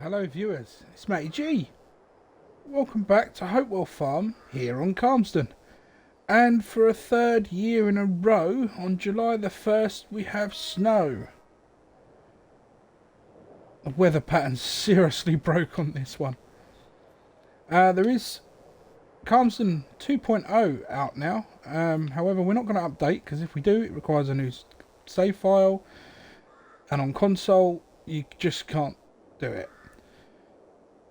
Hello viewers, it's Matty G. Welcome back to Hopewell Farm here on Calmsden. And for a third year in a row, on July the 1st we have snow. The weather pattern seriously broke on this one. There is Calmsden 2.0 out now. However, we're not going to update because if we do, it requires a new save file. And on console, you just can't do it.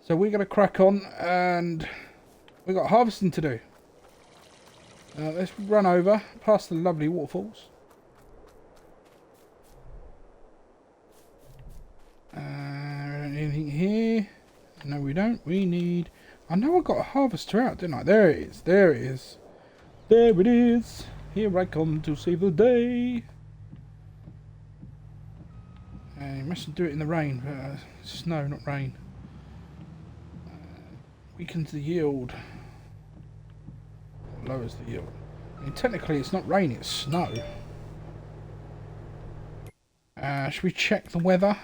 So we're going to crack on, and we've got harvesting to do. Let's run over past the lovely waterfalls. Anything here? No, we don't. We need... I know I got a harvester out, didn't I? There it is. There it is. There it is. Here I come to save the day. You mustn't do it in the rain. Snow, not rain. Weakens the yield. Lowers the yield. I mean, technically it's not rain, it's snow. Should we check the weather?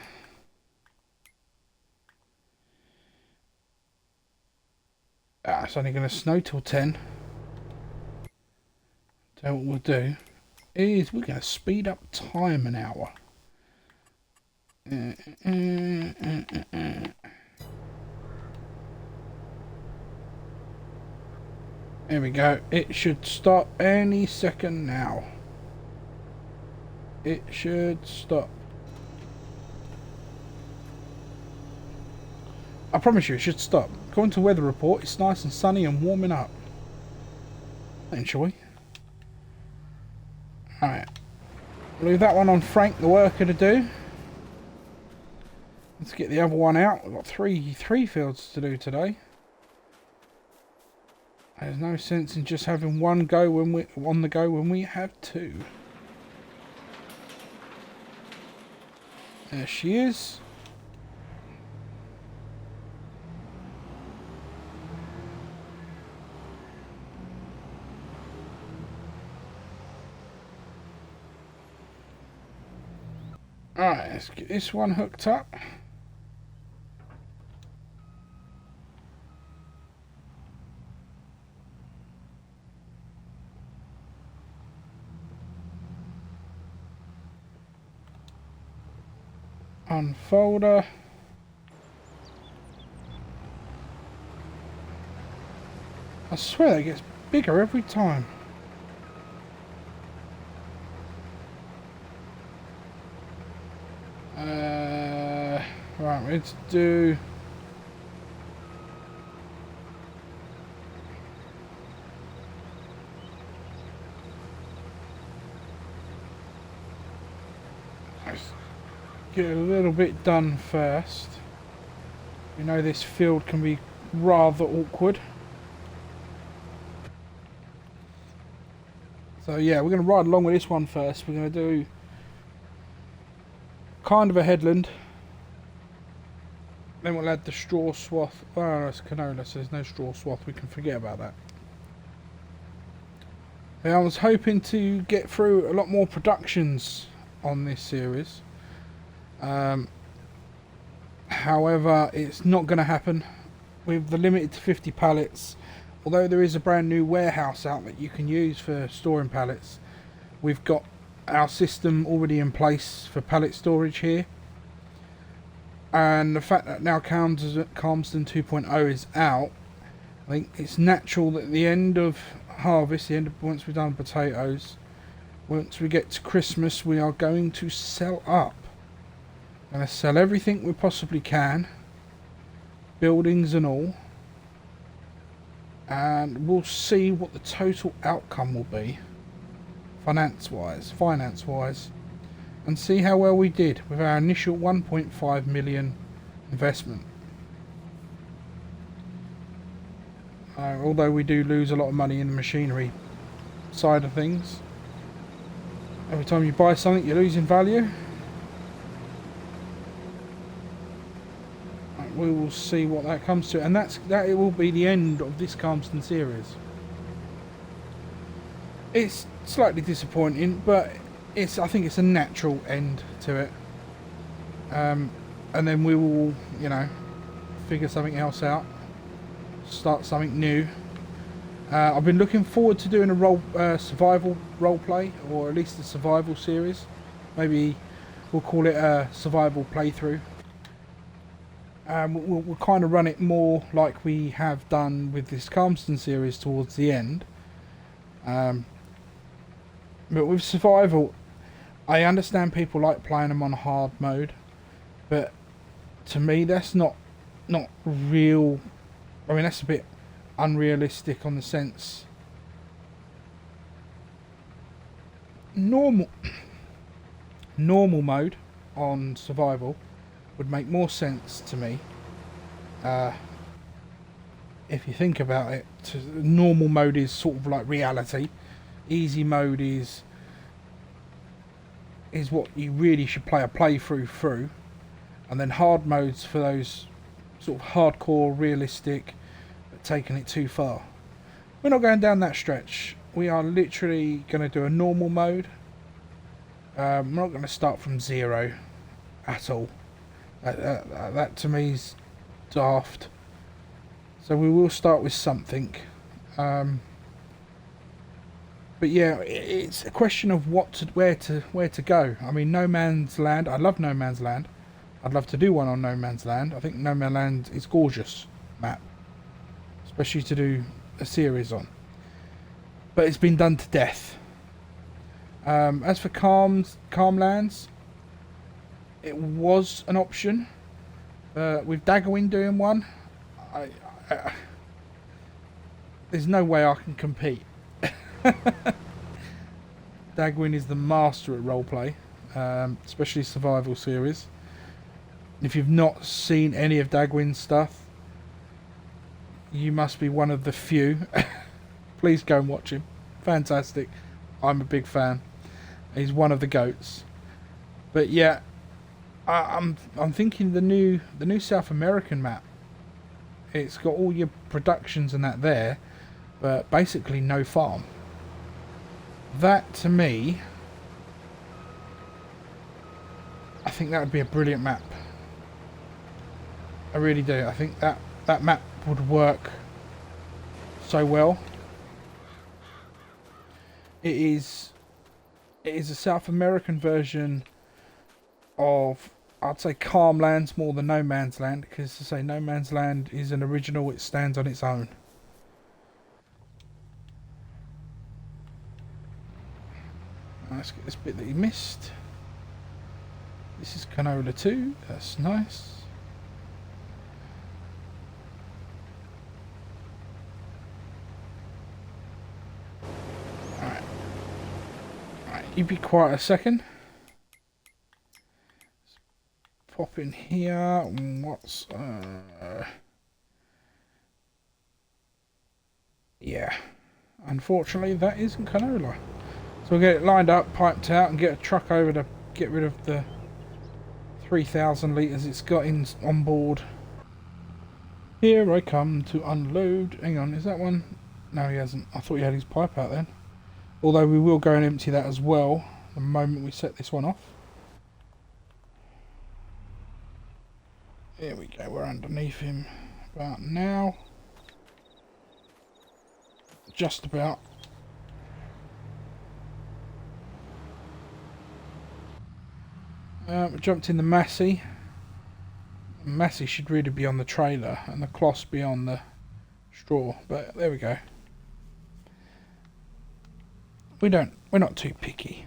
It's only going to snow till 10. So what we'll do is we're going to speed up time an hour. There we go. It should stop any second now. It should stop. I promise you it should stop. According to the weather report, it's nice and sunny and warming up. Ain't shall we? Alright. Leave that one on Frank, the worker, to do. Let's get the other one out. We've got three fields to do today. There's no sense in just having one go when we're on the go when we have two. There she is. Alright, let's get this one hooked up. Unfolder. I swear that gets bigger every time. Right, let's do... Get a little bit done first. You know this field can be rather awkward. So yeah, we're going to ride along with this one first. We're going to do kind of a headland. Then we'll add the straw swath. Oh, it's canola, so there's no straw swath. We can forget about that. Now, I was hoping to get through a lot more productions on this series. However, it's not going to happen with the limited to 50 pallets. Although there is a brand new warehouse out that you can use for storing pallets, we've got our system already in place for pallet storage here. And the fact that now Calmsden 2.0 is out, I think it's natural that at the end of harvest, once we've done potatoes, once we get to Christmas, we are going to sell up. Going to sell everything we possibly can, buildings and all, and we'll see what the total outcome will be, finance wise, and see how well we did with our initial 1.5 million investment. Although we do lose a lot of money in the machinery side of things. Every time you buy something, you're losing value. We will see what that comes to, and that it will be the end of this Calmsden series. It's slightly disappointing, but I think it's a natural end to it. And then we will, figure something else out, start something new. I've been looking forward to doing a survival role play, or at least a survival series. Maybe we'll call it a survival playthrough. We'll kind of run it more like we have done with this Calmsden series towards the end. But with survival, I understand people like playing them on hard mode, but to me that's not real. I mean, that's a bit unrealistic on the sense normal mode on survival would make more sense to me, if you think about it. Normal mode is sort of like reality. Easy mode is what you really should play a playthrough through, and then hard modes for those sort of hardcore realistic but taking it too far. We're not going down that stretch. We are literally going to do a normal mode. We're not going to start from zero at all. That to me is daft. So we will start with something. But yeah, it's a question of where to go. I mean, No Man's Land. I love No Man's Land. I'd love to do one on No Man's Land. I think No Man's Land is gorgeous map, especially to do a series on. But it's been done to death. As for Calmlands, it was an option. With Daggerwin doing one, there's no way I can compete. Daggerwin is the master at roleplay, especially survival series. If you've not seen any of Daggerwin's stuff, you must be one of the few. Please go and watch him. Fantastic. I'm a big fan. He's one of the goats. But yeah, I'm thinking the new South American map. It's got all your productions and that there, but basically no farm. That to me, I think that would be a brilliant map. I really do. I think that map would work so well. It is a South American version of, I'd say, Calmlands more than No Man's Land, because to say No Man's Land is an original, it stands on its own. Let's get this bit that you missed. This is Canola 2, that's nice. Alright, you be quiet a second. Let's pop in here. What's yeah, unfortunately that isn't canola. So we'll get it lined up, piped out, and get a truck over to get rid of the 3,000 litres it's got on board. Here I come to unload. Hang on, is that one? No, he hasn't. I thought he had his pipe out then. Although we will go and empty that as well the moment we set this one off. Here we go, we're underneath him about now. Just about. We jumped in the Massey. The Massey should really be on the trailer and the cloths be on the straw, but there we go. We're not too picky.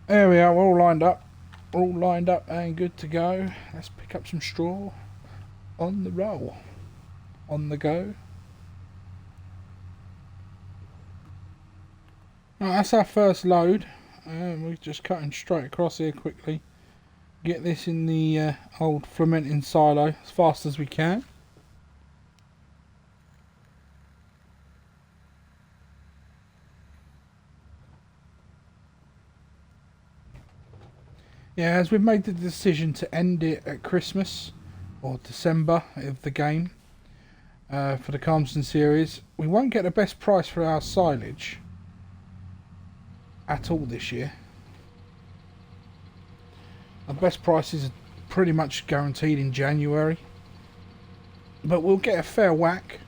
There we are, we're all lined up. We're all lined up and good to go. Let's pick up some straw. On the roll. On the go. Right, that's our first load. We're just cutting straight across here quickly. Get this in the old fermenting silo as fast as we can. Yeah, as we've made the decision to end it at Christmas or December of the game for the Calmsden series, we won't get the best price for our silage at all this year. The best prices are pretty much guaranteed in January. but we'll get a fair whack.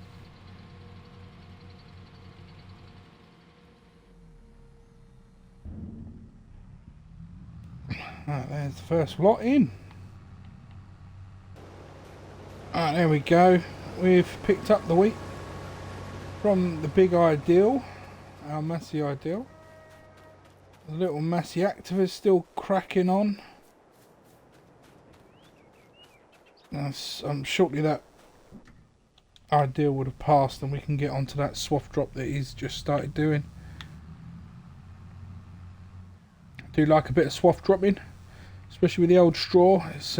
Right, there's the first lot in. Alright, there we go. We've picked up the wheat from the big ideal, our Massey ideal. The little Massey Activa is still cracking on. Shortly that ideal would have passed and we can get onto that swath drop that he's just started doing. I do like a bit of swath dropping, especially with the old straw. It's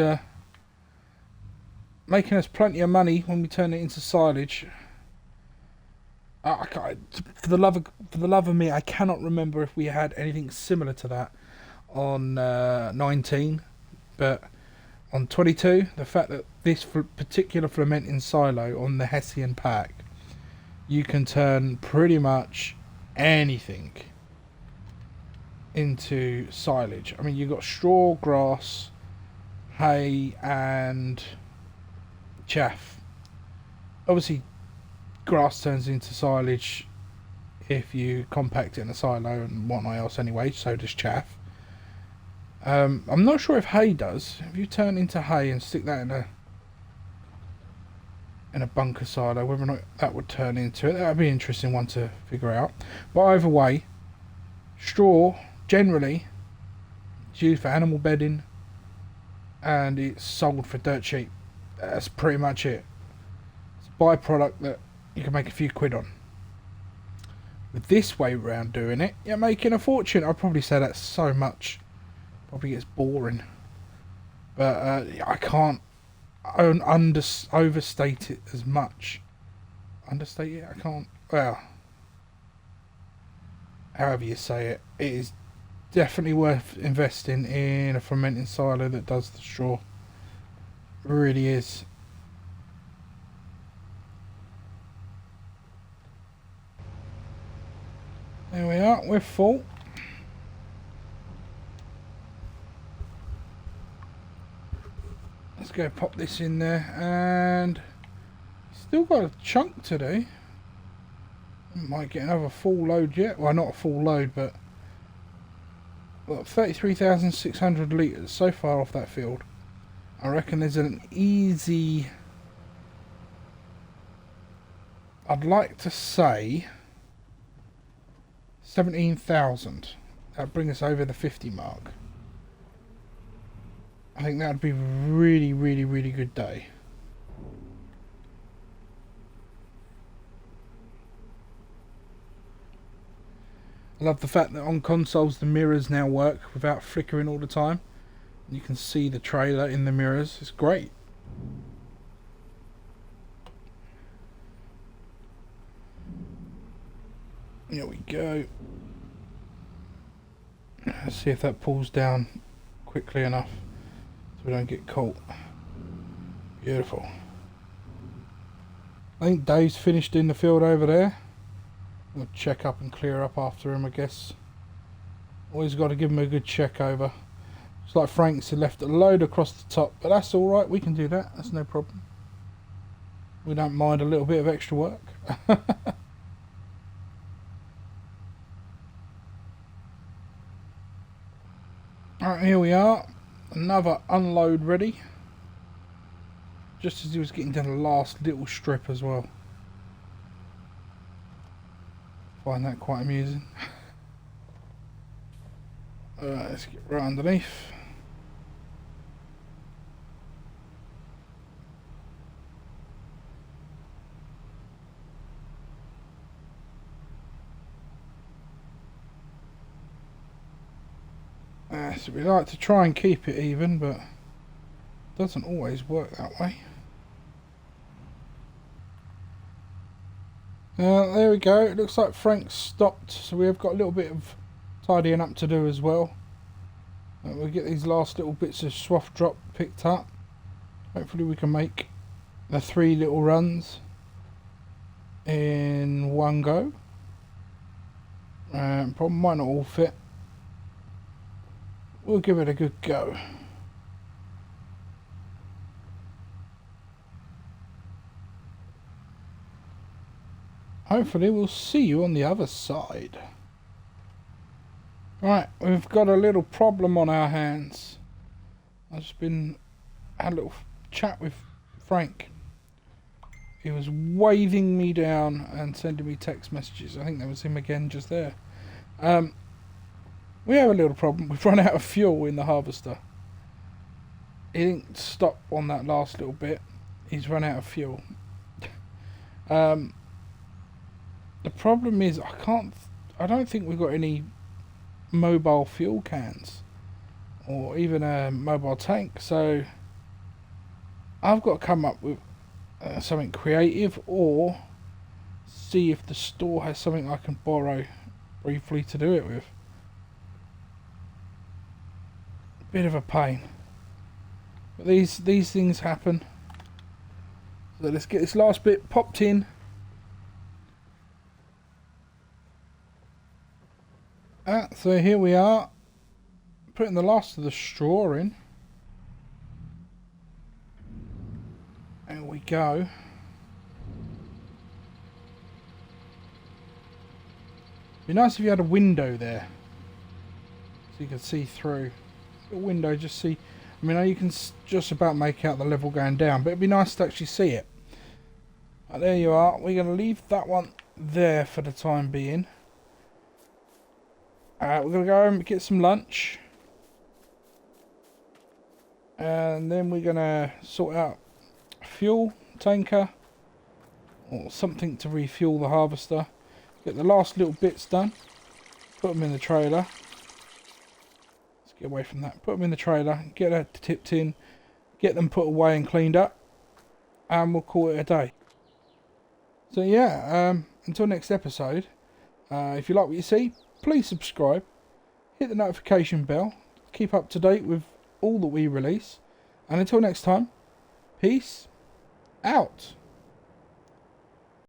making us plenty of money when we turn it into silage. For the love of me, I cannot remember if we had anything similar to that on 19, but on 22, the fact that this particular fermenting silo on the Hessian pack, you can turn pretty much anything into silage. I mean, you've got straw, grass, hay and chaff. Obviously grass turns into silage if you compact it in a silo and whatnot else anyway, so does chaff. I'm not sure if hay does. If you turn into hay and stick that in a bunker silo, whether or not that would turn into it, that would be an interesting one to figure out. But either way, straw generally is used for animal bedding and it's sold for dirt cheap. That's pretty much it. It's a byproduct that you can make a few quid on. With this way around doing it, you're making a fortune. I'd probably say that's so much. Probably gets boring. But I can't overstate it as much. Understate it? I can't. Well, however you say it, it is definitely worth investing in a fermenting silo that does the straw. It really is. There we are, we're full. Let's go pop this in there, and still got a chunk to do. Might get another full load yet. Well, not a full load, but 33,600 litres so far off that field. I reckon there's an easy, I'd like to say 17,000. That'd bring us over the 50 mark. I think that'd be a really, really, really good day. I love the fact that on consoles the mirrors now work without flickering all the time. You can see the trailer in the mirrors. It's great. Here we go. Let's see if that pulls down quickly enough so we don't get caught. Beautiful. I think Dave's finished in the field over there. We'll check up and clear up after him, I guess. Always got to give him a good check over. It's like Frank's left a load across the top, but that's alright, we can do that, that's no problem. We don't mind a little bit of extra work. Alright, here we are. Another unload ready. Just as he was getting down the last little strip as well. Find that quite amusing. Alright, let's get right underneath. So we like to try and keep it even, but it doesn't always work that way. There we go. It looks like Frank's stopped, so we have got a little bit of tidying up to do as well. We'll get these last little bits of swath drop picked up. Hopefully we can make the 3 little runs in one go. Probably might not all fit. We'll give it a good go. hopefully we'll see you on the other side. Right, we've got a little problem on our hands. I've just had a little chat with Frank. He was waving me down and sending me text messages. I think that was him again just there. We have a little problem. We've run out of fuel in the harvester. He didn't stop on that last little bit. He's run out of fuel. The problem is I don't think we've got any mobile fuel cans or even a mobile tank, so I've got to come up with something creative or see if the store has something I can borrow briefly to do it with. Bit of a pain, but these things happen. So let's get this last bit popped in. So here we are, putting the last of the straw in. There we go. Be nice if you had a window there, so you could see through. A window, just see. I mean, you can just about make out the level going down, but it'd be nice to actually see it. Right, there you are. We're going to leave that one there for the time being. We're going to go home and get some lunch. And then we're going to sort out a fuel tanker or something to refuel the harvester. Get the last little bits done. Put them in the trailer. Let's get away from that. Put them in the trailer. Get that tipped in. Get them put away and cleaned up. And we'll call it a day. So yeah, until next episode. If you like what you see, please subscribe, hit the notification bell, keep up to date with all that we release, and until next time, peace out.